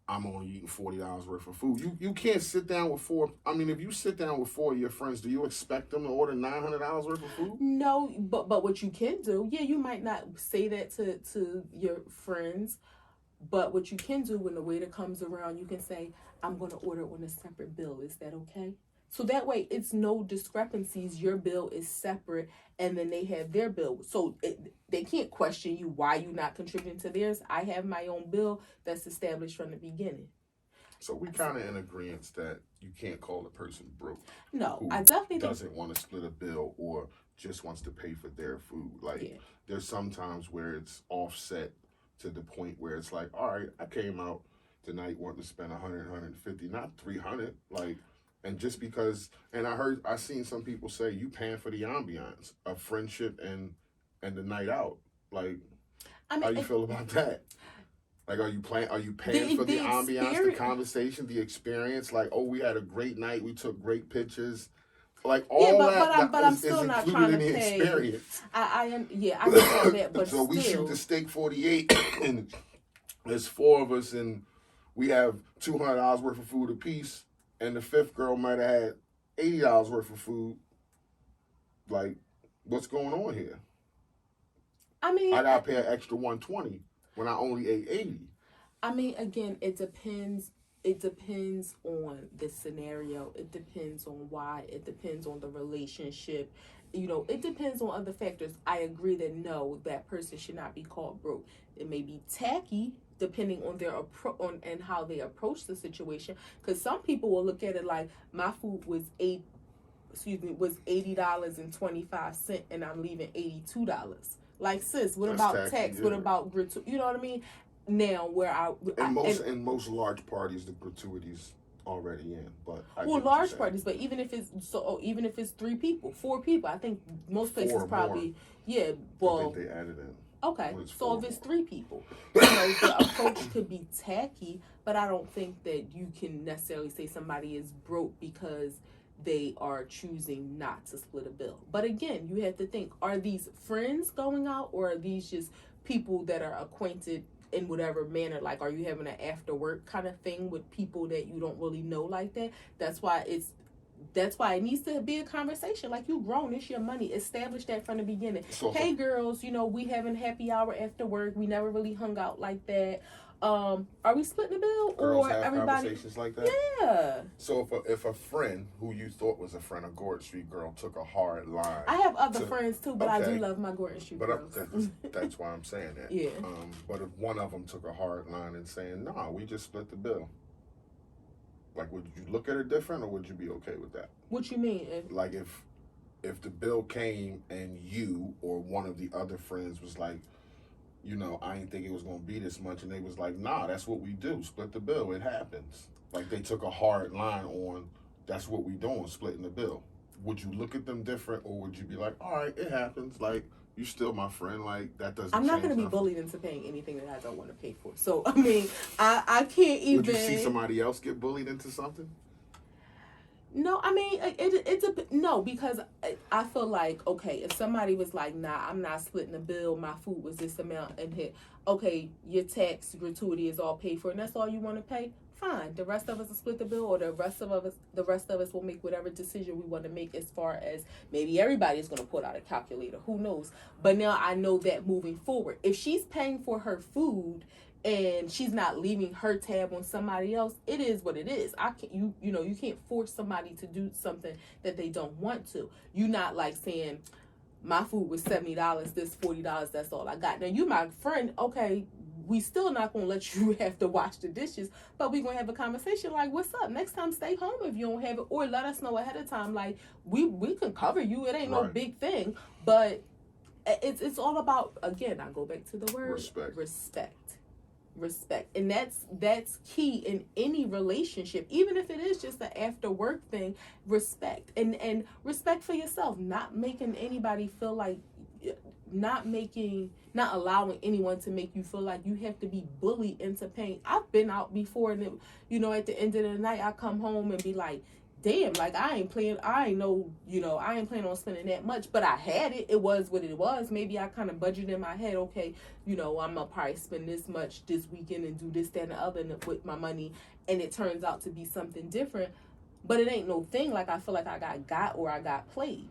I'm only eating $40 worth of food. You can't sit down with 4. I mean, if you sit down with 4 of your friends, do you expect them to order $900 worth of food? No, but what you can do, you might not say that to your friends, but what you can do when the waiter comes around, you can say, I'm going to order on a separate bill. Is that okay? So that way, it's no discrepancies. Your bill is separate, and then they have their bill. So they can't question you why you're not contributing to theirs. I have my own bill that's established from the beginning. So we kind of in agreement that you can't call a person broke. No, I definitely doesn't want to split a bill or just wants to pay for their food. There's some times where it's offset to the point where it's like, all right, I came out tonight wanting to spend 100, 150, not 300, and just because, and I seen some people say you paying for the ambiance of friendship and the night out. How you feel about that? Are you paying for the ambiance, the conversation, the experience? We had a great night. We took great pictures. I'm still not trying to pay. Experience. I understand that, but so we shoot the steak 48, and there's 4 of us, and we have $200 worth of food apiece. And the 5th girl might have had $80 worth of food. What's going on here? I mean, I gotta pay an extra $120 when I only ate $80. I mean, again, it depends. It depends on the scenario. It depends on why. It depends on the relationship. It depends on other factors. I agree that no, that person should not be called broke. It may be tacky, depending on their approach and how they approach the situation. Because some people will look at it like my food was $80.25, and I'm leaving $82. Like, sis, what about tax? Tacky, yeah. What about gratuity? You know what I mean? Now, in most large parties, the gratuities already in, but large parties. But even if it's 3 people, 4 people, I think most places probably I think they added in. Okay, so if it's 3 people, the approach could be tacky, but I don't think that you can necessarily say somebody is broke because they are choosing not to split a bill. But again, you have to think, are these friends going out, or are these just people that are acquainted in whatever manner? Are you having an after work kind of thing with people that you don't really know like that? That's why it needs to be a conversation. You grown, it's your money. Establish that from the beginning. So, hey girls, we having happy hour after work. We never really hung out like that. Are we splitting the bill? Girls or have everybody conversations like that? Yeah. So if a friend who you thought was a friend, a Gordon Street girl, took a hard line. I have other friends too, but I do love my Gordon Street girls. That's why I'm saying that. Yeah. But if one of them took a hard line and saying, "Nah, we just split the bill," would you look at it different, or would you be okay with that? What you mean? If the bill came and you or one of the other friends was like, I didn't think it was going to be this much, and they was like, nah, that's what we do, split the bill, it happens. They took a hard line on, that's what we doing, splitting the bill. Would you look at them different, or would you be like, all right, it happens, You still my friend. Like that doesn't. I'm not going to be bullied into paying anything that I don't want to pay for. So I mean, I can't even. Would you see somebody else get bullied into something? No, I mean it's a no, because I feel like, okay, if somebody was like, nah, I'm not splitting the bill, my food was this amount and hit, okay, your tax gratuity is all paid for and that's all you want to pay, fine. The rest of us will split the bill, or the rest of us will make whatever decision we want to make, as far as maybe everybody's going to pull out a calculator, who knows. But now I know that moving forward, if she's paying for her food and she's not leaving her tab on somebody else, it is what it is. I can't, you can't force somebody to do something that they don't want to. You not like saying, my food was $70, this $40, that's all I got. Now you my friend, okay, we still not gonna let you have to wash the dishes, but we gonna have a conversation like, what's up? Next time stay home if you don't have it, or let us know ahead of time. Like we can cover you. It ain't no big thing, but it's all about, again, I go back to the word respect, and that's key in any relationship, even if it is just an after work thing. Respect, and respect for yourself, not making anybody feel like, not allowing anyone to make you feel like you have to be bullied into paying. I've been out before, and at the end of the night I come home and be like, damn, like I ain't planning on spending that much, but I had it. It was what it was. Maybe I kind of budgeted in my head, okay, I'm gonna probably spend this much this weekend and do this, that, and the other with my money, and it turns out to be something different. But it ain't no thing like I feel like I got or I got played.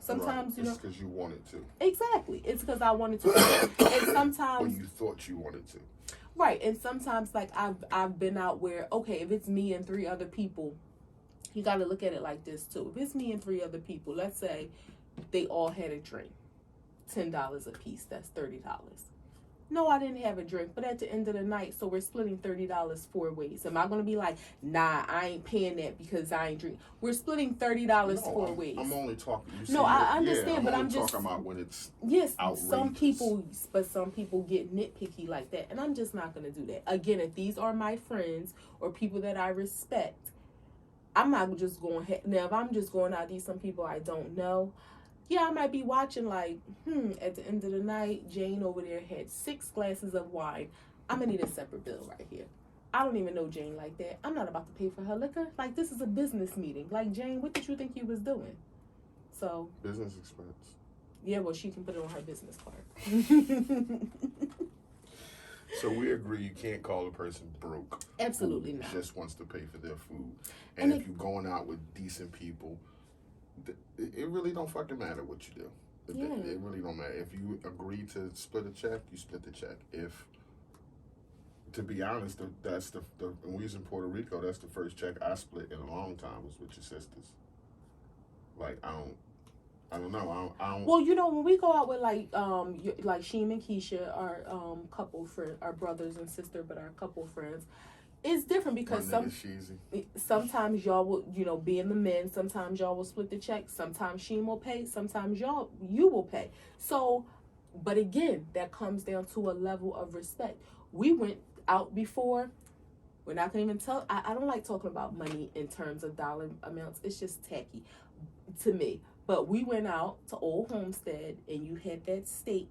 Sometimes it's because you wanted to. Exactly, it's because I wanted to, and sometimes or you thought you wanted to. Right, and sometimes like I've been out where, okay, if it's me and 3 other people. You got to look at it like this, too. If it's me and 3 other people, let's say they all had a drink, $10 a piece, that's $30. No, I didn't have a drink, but at the end of the night, so we're splitting $30 4 ways. Am I going to be like, nah, I ain't paying that because I ain't drink? We're splitting $30 4 ways. I'm only talking. I understand, but I'm just talking about when it's outrageous. Some people get nitpicky like that, and I'm just not going to do that. Again, if these are my friends or people that I respect, I'm not just going. Now, if I'm just going out, these some people I don't know. Yeah, I might be watching like, at the end of the night, Jane over there had 6 glasses of wine. I'm going to need a separate bill right here. I don't even know Jane like that. I'm not about to pay for her liquor. Like, this is a business meeting. Like, Jane, what did you think you was doing? So. Business expense. Yeah, well, she can put it on her business card. So we agree you can't call a person broke. Absolutely not. Just wants to pay for their food. And if you're going out with decent people, it really don't fucking matter what you do. It really don't matter. If you agree to split a check, you split the check. If, to be honest, that's the when we was in Puerto Rico, that's the first check I split in a long time was with your sisters. Like, I don't know. I don't. Well, when we go out with like Sheem and Keisha, our couple friend, our brothers and sister, but our couple friends, it's different because sometimes y'all will, being the men, sometimes y'all will split the check. Sometimes Sheem will pay. Sometimes you will pay. So, but again, that comes down to a level of respect. We went out before. We're not gonna even tell. I don't like talking about money in terms of dollar amounts. It's just tacky to me. But we went out to Old Homestead, and you had that steak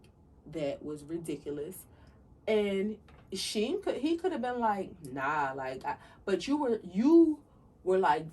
that was ridiculous. And he could have been like, nah, like, but you were like,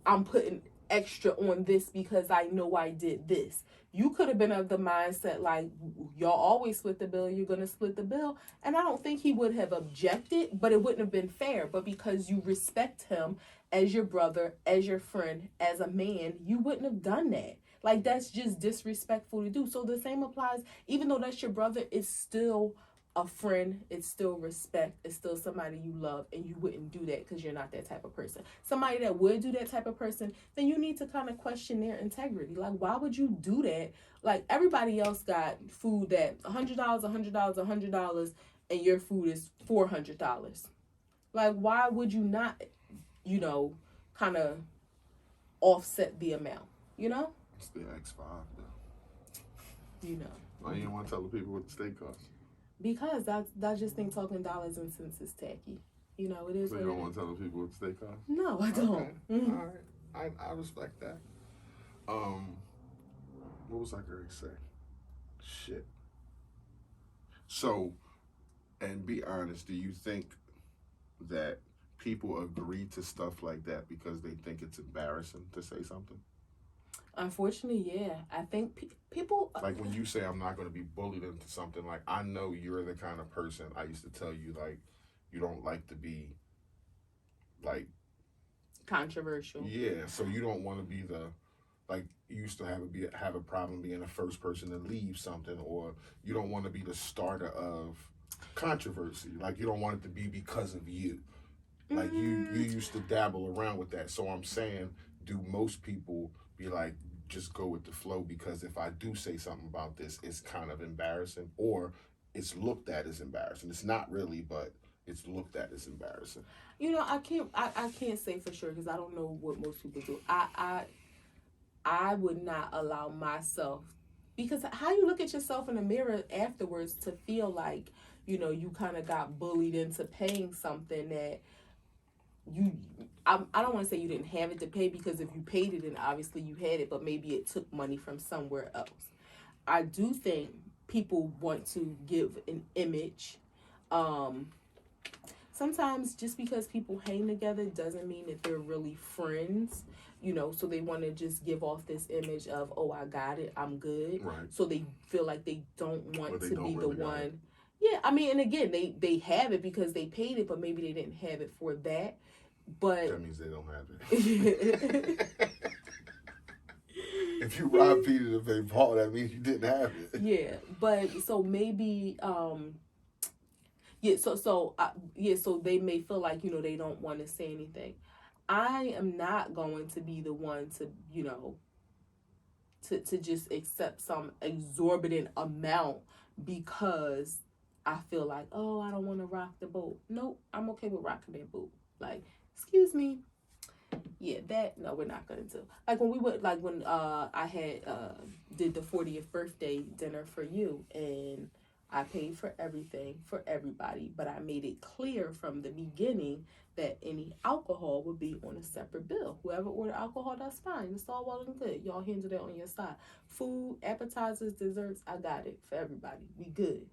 I'm putting extra on this because I know I did this. You could have been of the mindset like, y'all always split the bill, you're going to split the bill. And I don't think he would have objected, but it wouldn't have been fair. But because you respect him as your brother, as your friend, as a man, you wouldn't have done that. Like, that's just disrespectful to do. So the same applies, even though that's your brother, it's still a friend, it's still respect, it's still somebody you love, and you wouldn't do that because you're not that type of person. Somebody that would do that type of person, then you need to kind of question their integrity. Like, why would you do that? Like, everybody else got food that $100, $100, and your food is $400. Like, why would you not, kind of offset the amount, It's the X5, though. Why you don't want to tell the people what the steak costs? Because that's just think talking dollars and cents is tacky. It is. So you don't want to tell the people what the steak costs? No, I don't. Okay. Mm-hmm. All right. I respect that. What was I going to say? Shit. So, and be honest, do you think that people agree to stuff like that because they think it's embarrassing to say something? Unfortunately, yeah. I think people... Like when you say I'm not going to be bullied into something, like I know you're the kind of person I used to tell you, like, you don't like to be, like... controversial. Yeah, so you don't want to be the... Like, you used to have a problem being the first person to leave something, or you don't want to be the starter of controversy. Like, you don't want it to be because of you. Like, you used to dabble around with that. So I'm saying, do most people be like, just go with the flow, because if I do say something about this, it's kind of embarrassing, or it's looked at as embarrassing. It's not really, but it's looked at as embarrassing. You know, I can't say for sure because I don't know what most people do. I would not allow myself, because how you look at yourself in the mirror afterwards to feel like, you know, you kind of got bullied into paying something that I don't want to say you didn't have it to pay, because if you paid it, then obviously you had it, but maybe it took money from somewhere else. I do think people want to give an image. Sometimes just because people hang together doesn't mean that they're really friends, you know, so they want to just give off this image of, oh, I got it, I'm good. Right. So they feel like they don't want to be the one. It. Yeah, I mean, and again, they have it because they paid it, but maybe they didn't have it for that. But that means they don't have it. If you rob Peter to pay Paul, that means you didn't have it. Yeah, but so maybe so they may feel like, you know, they don't want to say anything. I am not going to be the one to, you know, to just accept some exorbitant amount because I feel like, oh, I don't want to rock the boat. Nope, I'm okay with rocking that boat. Like, excuse me. Yeah, that, no, we're not going to. Like when we went, like when I had did the 40th birthday dinner for you, and I paid for everything for everybody, but I made it clear from the beginning that any alcohol would be on a separate bill. Whoever ordered alcohol, that's fine. It's all well and good. Y'all handle that on your side. Food, appetizers, desserts, I got it for everybody. We good.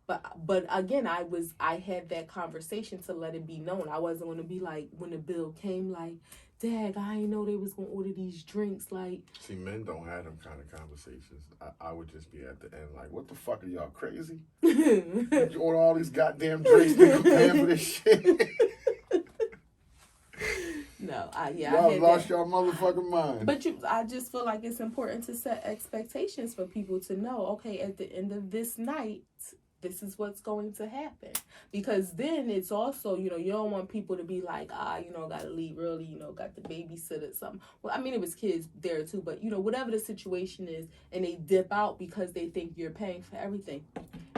But again, I had that conversation to let it be known. I wasn't going to be like, when the bill came, like, Dag, I didn't know they was going to order these drinks. Like, see, men don't have them kind of conversations. I would just be at the end like, what the fuck, are y'all crazy? You order all these goddamn drinks, nigga, paying for this shit. No, y'all lost your motherfucking mind. But I just feel like it's important to set expectations for people to know, okay, at the end of this night, this is what's going to happen. Because then it's also, you know, you don't want people to be like, you know, got to leave early, you know, got the babysitter, something. Well, I mean, it was kids there too, but, you know, whatever the situation is, and they dip out because they think you're paying for everything.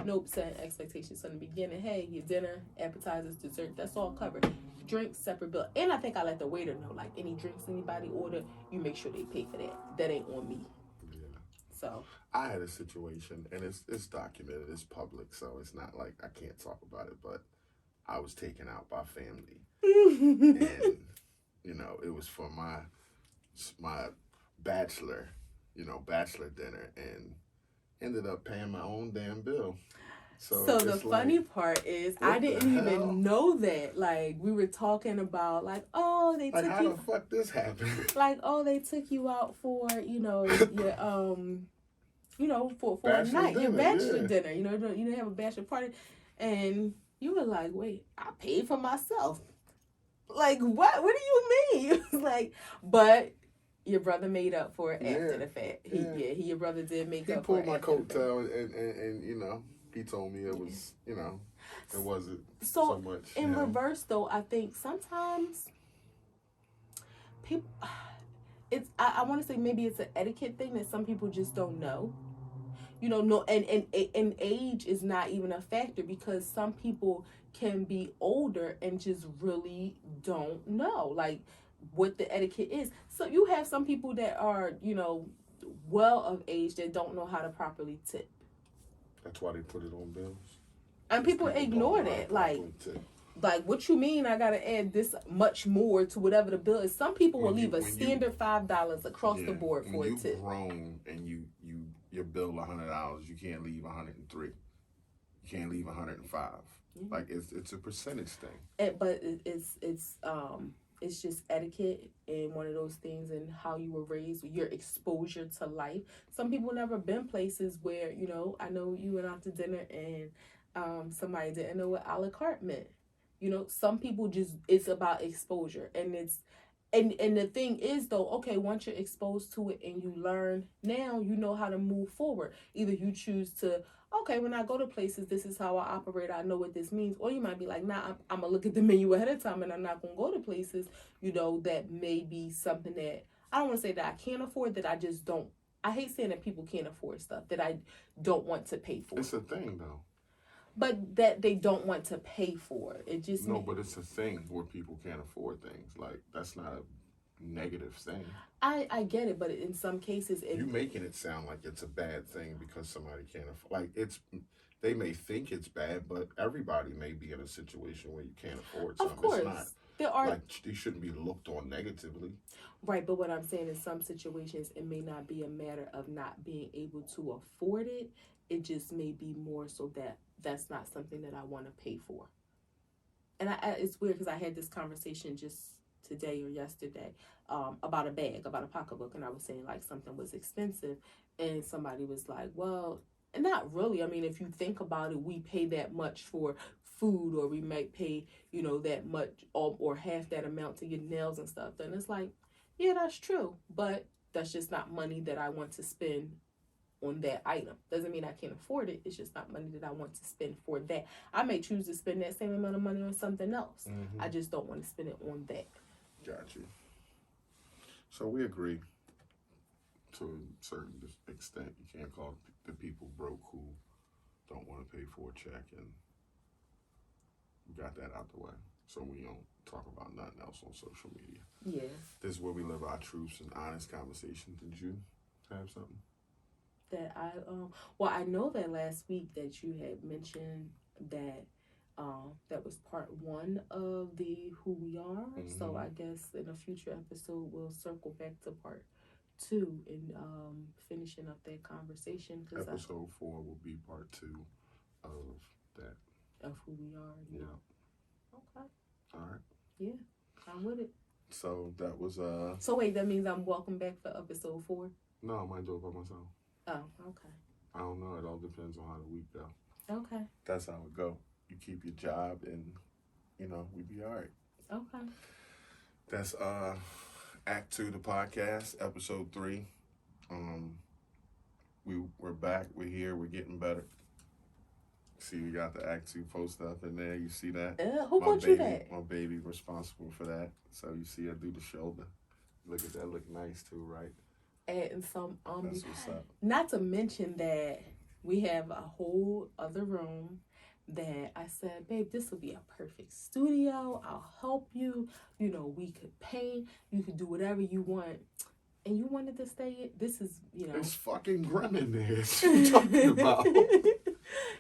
Nope, set expectations from the beginning. Hey, your dinner, appetizers, dessert, that's all covered. Drinks, separate bill. And I think I let the waiter know, like, any drinks anybody order, you make sure they pay for that. That ain't on me. So I had a situation, and it's documented, it's public, so it's not like I can't talk about it, but I was taken out by family. And, you know, it was for my bachelor dinner, and ended up paying my own damn bill. So the funny part is, I didn't even know that. Like, we were talking about, like, oh, they took you. How the fuck this happened? Like, oh, they took you out for, you know, your you know, for a night, your bachelor dinner. You know, you didn't have a bachelor party, and you were like, wait, I paid for myself. Like, what? What do you mean? Like, but your brother made up for it after the fact. Your brother did make up for it. He pulled my coattail, and you know, he told me it was, you know, it wasn't so much. In reverse, though, I think sometimes people, I want to say maybe it's an etiquette thing that some people just don't know. You know, no, and age is not even a factor, because some people can be older and just really don't know, like, what the etiquette is. So you have some people that are, you know, well of age that don't know how to properly tip. That's why they put it on bills. And people ignore that. Like, what you mean I gotta add this much more to whatever the bill is? Some people will leave a standard $5 across the board for a tip. When you've grown and you your bill $100, you can't leave 103. You can't leave 105. Like it's a percentage thing. But it's just etiquette and one of those things and how you were raised, your exposure to life. Some people never been places where, you know, I know you went out to dinner and somebody didn't know what a la carte meant. You know, some people just, it's about exposure, and it's and the thing is though, okay, once you're exposed to it and you learn, now you know how to move forward. Either you choose to, okay, when I go to places, this is how I operate, I know what this means. Or you might be like, nah, I'm gonna look at the menu ahead of time and I'm not gonna go to places, you know, that may be something that I don't want to say that I can't afford, that I just don't. I hate saying that people can't afford stuff that I don't want to pay for. It's a thing though. But that they don't want to pay for it. It just but it's a thing where people can't afford things. Like, that's not a negative thing. I get it, but in some cases, you making it sound like it's a bad thing because somebody can't afford. Like, it's, they may think it's bad, but everybody may be in a situation where you can't afford something. Of course, it's not, there are, like, you shouldn't be looked on negatively. Right, but what I'm saying, in some situations, it may not be a matter of not being able to afford it. It just may be more so that that's not something that I want to pay for. And it's weird because I had this conversation just today or yesterday about a bag, about a pocketbook, and I was saying like something was expensive, and somebody was like, well, and not really. I mean, if you think about it, we pay that much for food, or we might pay, you know, that much or half that amount to get nails and stuff. And it's like, yeah, that's true, but that's just not money that I want to spend on that item. Doesn't mean I can't afford it. It's just not money that I want to spend for that. I may choose to spend that same amount of money on something else. I just don't want to spend it on that. Got you. So we agree to a certain extent. You can't call the people broke who don't want to pay for a check, and we got that out the way. So we don't talk about nothing else on social media. Yeah. This is where we live our truths and honest conversations. Did you have something? That well, I know that last week that you had mentioned that that was part 1 of the Who We Are. So I guess in a future episode we'll circle back to part 2 and finishing up that conversation. Episode 4 will be part 2 of that. Of Who We Are. Yeah. Okay. All right. Yeah, I'm with it. So that was So wait, that means I'm welcome back for episode 4? No, I might do it by myself. Oh, okay. I don't know. It all depends on how the week go. Okay. That's how it go. You keep your job, and you know we be all right. Okay. That's Act 2, the podcast, episode 3. We're back. We're here. We're getting better. See, we got the Act 2 post up in there. You see that? Who put you that? My baby responsible for that. So you see, I do the shoulder. Look at that. Look nice too, right? Adding some That's what's up. Not to mention that we have a whole other room that I said, babe, this would be a perfect studio. I'll help you. You know, we could paint. You could do whatever you want. And you wanted to stay in. This is, you know. It's fucking grim in there. What you talking about?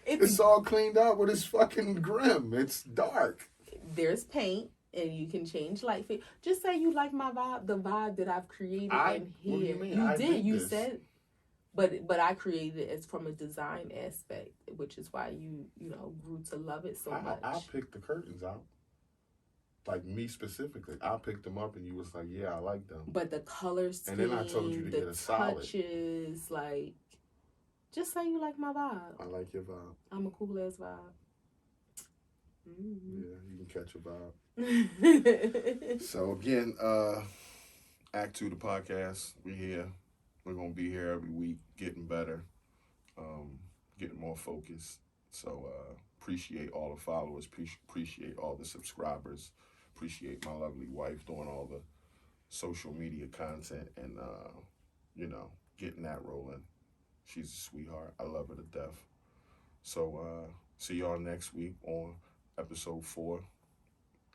It's all cleaned up, but it's fucking grim. It's dark. There's paint. And you can change light. Just say you like my vibe, the vibe that I've created in here. What do you mean? You did. You this. said, but I created it as from a design aspect, which is why you know grew to love it so much. I picked the curtains out. Like me specifically, I picked them up, and you was like, "Yeah, I like them." But the color scheme, and then I told you to get a solid. Touches, like, just say you like my vibe. I like your vibe. I'm a cool ass vibe. Yeah, you can catch a vibe. So again, Act 2 the podcast. We here. We're gonna be here every week, getting better, getting more focused. So appreciate all the followers. Appreciate all the subscribers. Appreciate my lovely wife doing all the social media content and you know, getting that rolling. She's a sweetheart. I love her to death. So see y'all next week on episode 4,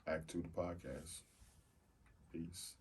Act 2 the podcast. Peace.